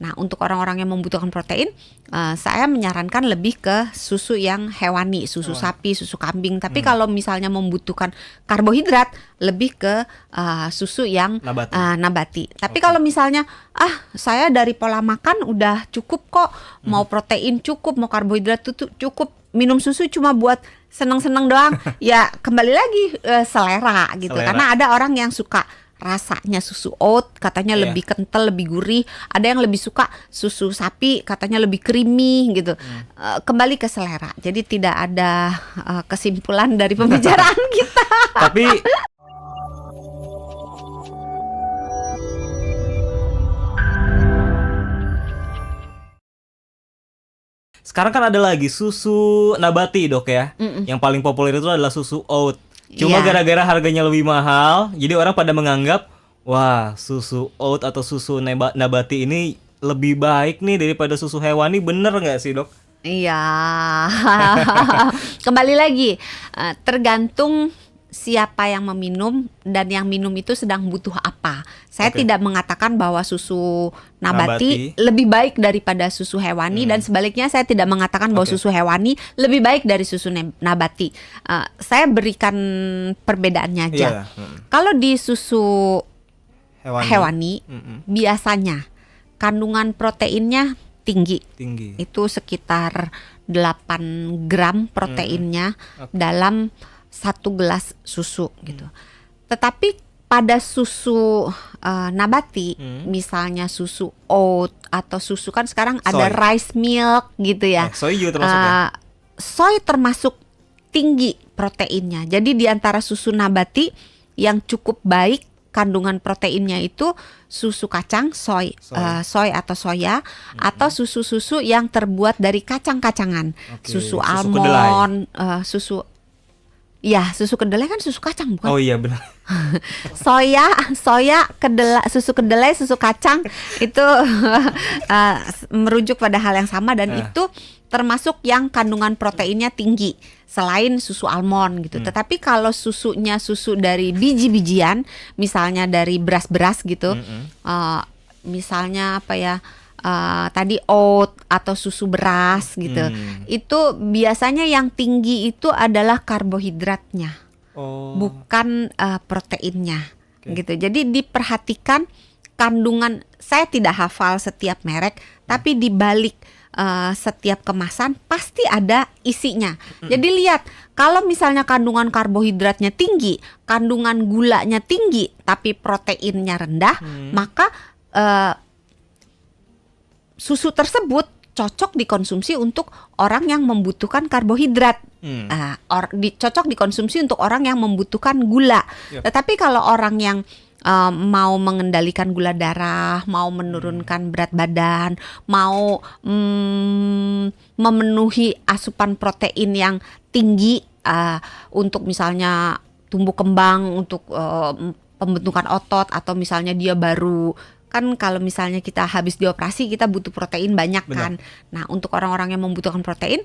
Nah, untuk orang-orang yang membutuhkan protein, saya menyarankan lebih ke susu yang hewani, susu Hewan. sapi, susu kambing. Tapi kalau misalnya membutuhkan karbohidrat, lebih ke susu yang Nabati. nabati. Tapi Oke. kalau misalnya, saya dari pola makan udah cukup kok, mau protein cukup, mau karbohidrat tuh cukup, minum susu cuma buat seneng-seneng doang, ya kembali lagi selera gitu. Selera. Karena ada orang yang suka rasanya susu oat, katanya Iya. lebih kental, lebih gurih. Ada yang lebih suka susu sapi, katanya lebih creamy gitu. Kembali ke selera. Jadi tidak ada kesimpulan dari pembicaraan kita. Tapi sekarang kan ada lagi susu nabati, Dok ya. Yang paling populer itu adalah susu oat. Cuma Iya. gara-gara harganya lebih mahal, jadi orang pada menganggap, wah, susu oat atau susu nabati ini lebih baik nih daripada susu hewani. Bener nggak sih, Dok? Iya. Kembali lagi, tergantung siapa yang meminum dan yang minum itu sedang butuh apa. Saya Oke. tidak mengatakan bahwa susu Nabati. nabati lebih baik daripada susu hewani, dan sebaliknya saya tidak mengatakan bahwa Oke. susu hewani lebih baik dari susu nabati. Saya berikan perbedaannya aja. Iya. Kalau di susu hewani, Mm-mm. biasanya kandungan proteinnya tinggi. Tinggi. Itu sekitar 8 gram proteinnya dalam 1 gelas susu gitu. Tetapi pada susu nabati, misalnya susu oat atau susu, kan sekarang ada Soy. rice milk gitu ya. Soy juga termasuk ya? Soy termasuk tinggi proteinnya. Jadi di antara susu nabati yang cukup baik kandungan proteinnya itu susu kacang, soy atau soya, atau susu-susu yang terbuat dari kacang-kacangan. Oke, Susu susu almond, susu kedelai kan susu kacang bukan? Oh iya benar. Soya, kedelai, susu kedelai, susu kacang itu merujuk pada hal yang sama, dan itu termasuk yang kandungan proteinnya tinggi selain susu almond gitu. Tetapi kalau susunya susu dari biji-bijian, misalnya dari beras-beras gitu, misalnya apa ya, tadi oat atau susu beras gitu, itu biasanya yang tinggi itu adalah karbohidratnya, Oh. bukan proteinnya gitu. Jadi diperhatikan kandungan. Saya tidak hafal setiap merek, tapi di balik setiap kemasan pasti ada isinya. Jadi lihat, kalau misalnya kandungan karbohidratnya tinggi, kandungan gulanya tinggi, tapi proteinnya rendah, maka susu tersebut cocok dikonsumsi untuk orang yang membutuhkan karbohidrat. Cocok dikonsumsi untuk orang yang membutuhkan gula. Yep. Tetapi kalau orang yang mau mengendalikan gula darah, mau menurunkan berat badan, mau memenuhi asupan protein yang tinggi untuk misalnya tumbuh kembang, untuk pembentukan otot, atau misalnya dia baru, kan kalau misalnya kita habis dioperasi kita butuh protein banyak kan. Nah, untuk orang-orang yang membutuhkan protein,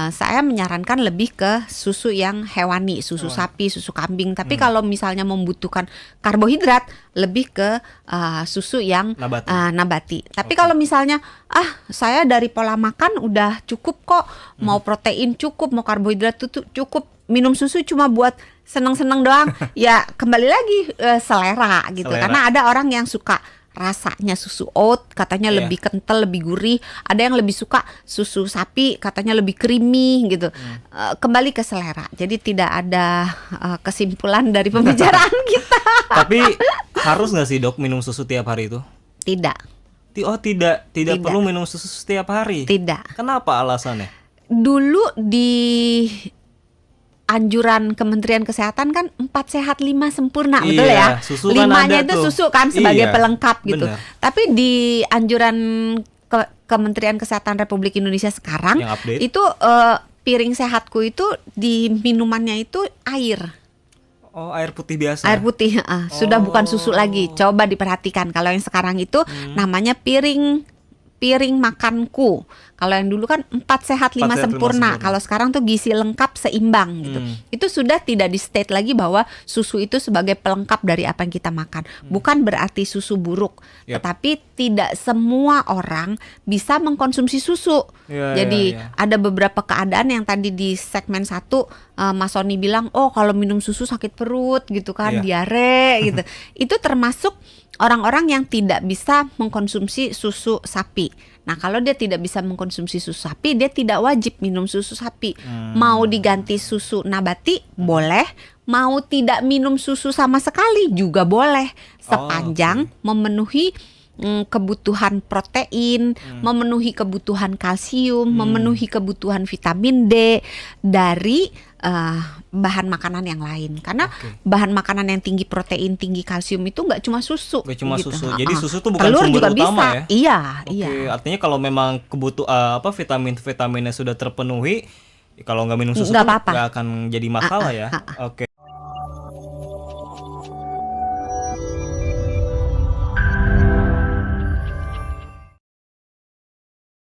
saya menyarankan lebih ke susu yang hewani, susu sapi, susu kambing. Tapi kalau misalnya membutuhkan karbohidrat, lebih ke susu yang nabati. Tapi kalau misalnya saya dari pola makan udah cukup kok, mau protein cukup, mau karbohidrat tuh cukup, minum susu cuma buat seneng-seneng doang, ya kembali lagi selera gitu. Karena ada orang yang suka rasanya susu oat, katanya lebih kental, lebih gurih. Ada yang lebih suka susu sapi, katanya lebih creamy gitu. Kembali ke selera. Jadi tidak ada kesimpulan dari pembicaraan kita. Tapi harus nggak sih, Dok, minum susu tiap hari itu? Tidak. Tidak perlu minum susu setiap hari. Tidak. Kenapa alasannya? Dulu di anjuran Kementerian Kesehatan kan 4 sehat 5 sempurna, betul ya? Susu kan 5-nya ada itu tuh. susu kan sebagai pelengkap gitu. Bener. Tapi di anjuran Kementerian Kesehatan Republik Indonesia sekarang Yang update. itu piring sehatku itu di minumannya itu air. Oh, air putih biasa. Air putih, sudah bukan susu lagi. Coba diperhatikan, kalau yang sekarang itu namanya piring sepiring makanku. Kalau yang dulu kan 4 sehat 5 sehat, lima sempurna. sempurna. Kalau sekarang tuh gizi lengkap seimbang gitu. Itu sudah tidak di state lagi bahwa susu itu sebagai pelengkap dari apa yang kita makan. Bukan berarti susu buruk, Yap. tetapi tidak semua orang bisa mengkonsumsi susu. Iya, Jadi iya. ada beberapa keadaan yang tadi di segmen 1 Mas Sony bilang, oh kalau minum susu sakit perut gitu kan, Iya. diare gitu. Itu termasuk orang-orang yang tidak bisa mengkonsumsi susu sapi. Nah, kalau dia tidak bisa mengkonsumsi susu sapi, dia tidak wajib minum susu sapi. Mau diganti susu nabati boleh, mau tidak minum susu sama sekali juga boleh, sepanjang memenuhi kebutuhan protein, memenuhi kebutuhan kalsium, memenuhi kebutuhan vitamin D dari bahan makanan yang lain. Karena bahan makanan yang tinggi protein, tinggi kalsium itu nggak cuma susu. Gak cuma gitu. susu. Jadi susu tuh bukan Telur sumber juga utama bisa. ya. Iya, Oke, iya. artinya kalau memang vitaminnya sudah terpenuhi, kalau nggak minum susu Nggak tuh apa-apa. nggak akan jadi masalah ya. Oke.